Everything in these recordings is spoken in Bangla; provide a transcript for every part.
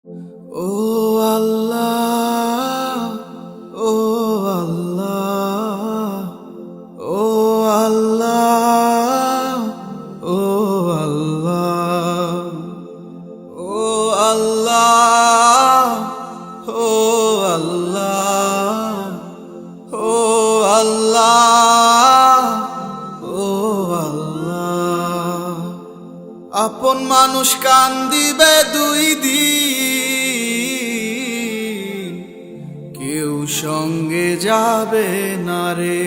ও আল্লাহ, ও আল্লাহ, ও আল্লাহ, ও আল্লাহ, ও আল্লাহ, ও আল্লাহ, ও আল্লাহ, ও আল্লাহ। আপন মানুষ কান্দিবে দুই দিন, কেউ সঙ্গে যাবে না রে।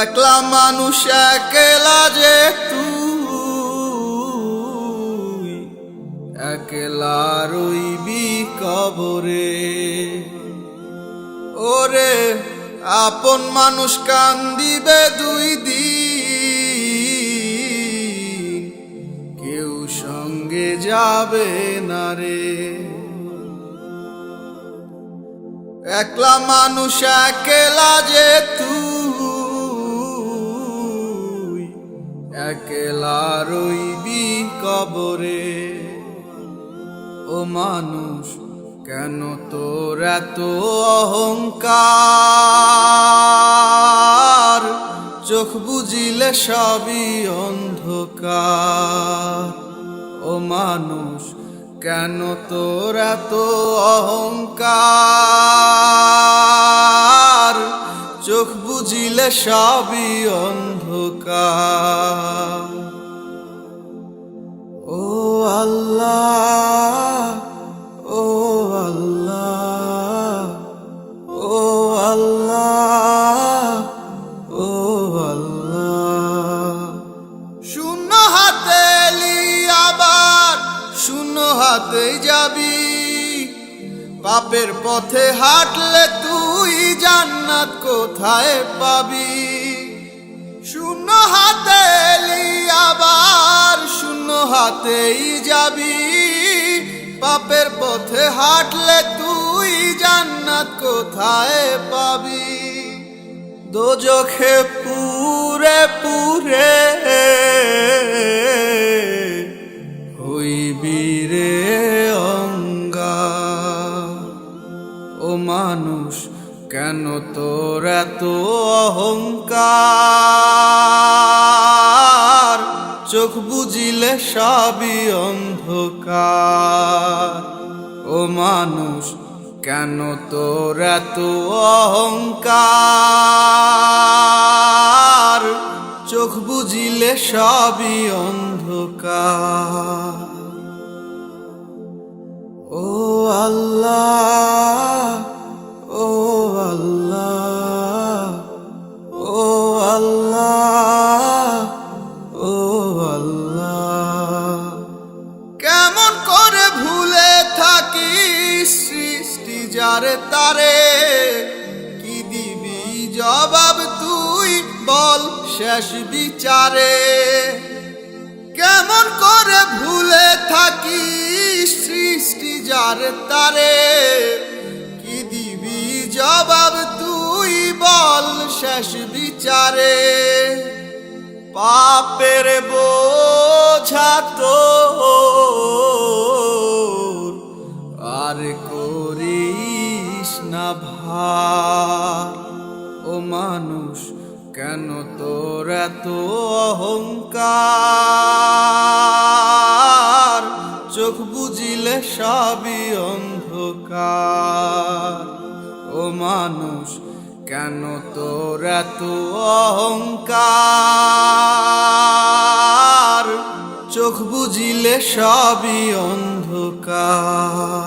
একলা মানুষ একলা যে তুই, একলা রইবি কবরে। ওরে আপন মানুষ কান্দিবে দুই দিন, কেউ সঙ্গে যাবে না রে। একলা মানুষ একলা যে তুই, একলা রইবি কবরে। ও মানুষ কেন তোর এত অহংকার, চোখ বুজিলে সবই অন্ধকার। ও মানুষ কেন তোর এত অহংকার, চোখ বুজিলে সবই অন্ধকার। ও আল্লাহ, ও আল্লাহ, ও আল্লাহ, ও আল্লাহ। শূন্য হাতে এলি আবার শূন্য হাতেই যাবি, পাপের পথে হাঁটলে তুই জান্নাত কোথায় পাবি। শূন্য হাতে এলি আবার শূন্য হাতেই যাবি, পাপের পথে হাঁটলে তুই জান্নাত কোথায় পাবি। দোজখে পুরে পুরে হইবি রে অঙ্গার। ও মানুষ কেন তোর এত অহংকার, চোখ বুজিলে সবই অন্ধকার। ও মানুষ কেন তোর এত অহংকার, চোখ বুজিলে সবই অন্ধকার। ও আল্লাহ, ও আল্লাহ, ও আল্লাহ, ও আল্লাহ। কেমন করে ভুলে থাকি সৃষ্টি যারে তারে, কি দিবি জবাব তুই বল শেষ বিচারে। কেমন করে ভুলে থাকি সৃষ্টি যারে তারে, কি দিবি জবাব তুই বল শেষ বিচারে। পাপের বোঝা তোর আর করিস না ভার। ও মানুষ কেন তোর এত অহংকার, চোখ বুজিলে সবই অন্ধকার। ও মানুষ কেন তোর এত অহংকার, চোখ বুজিলে সবই অন্ধকার।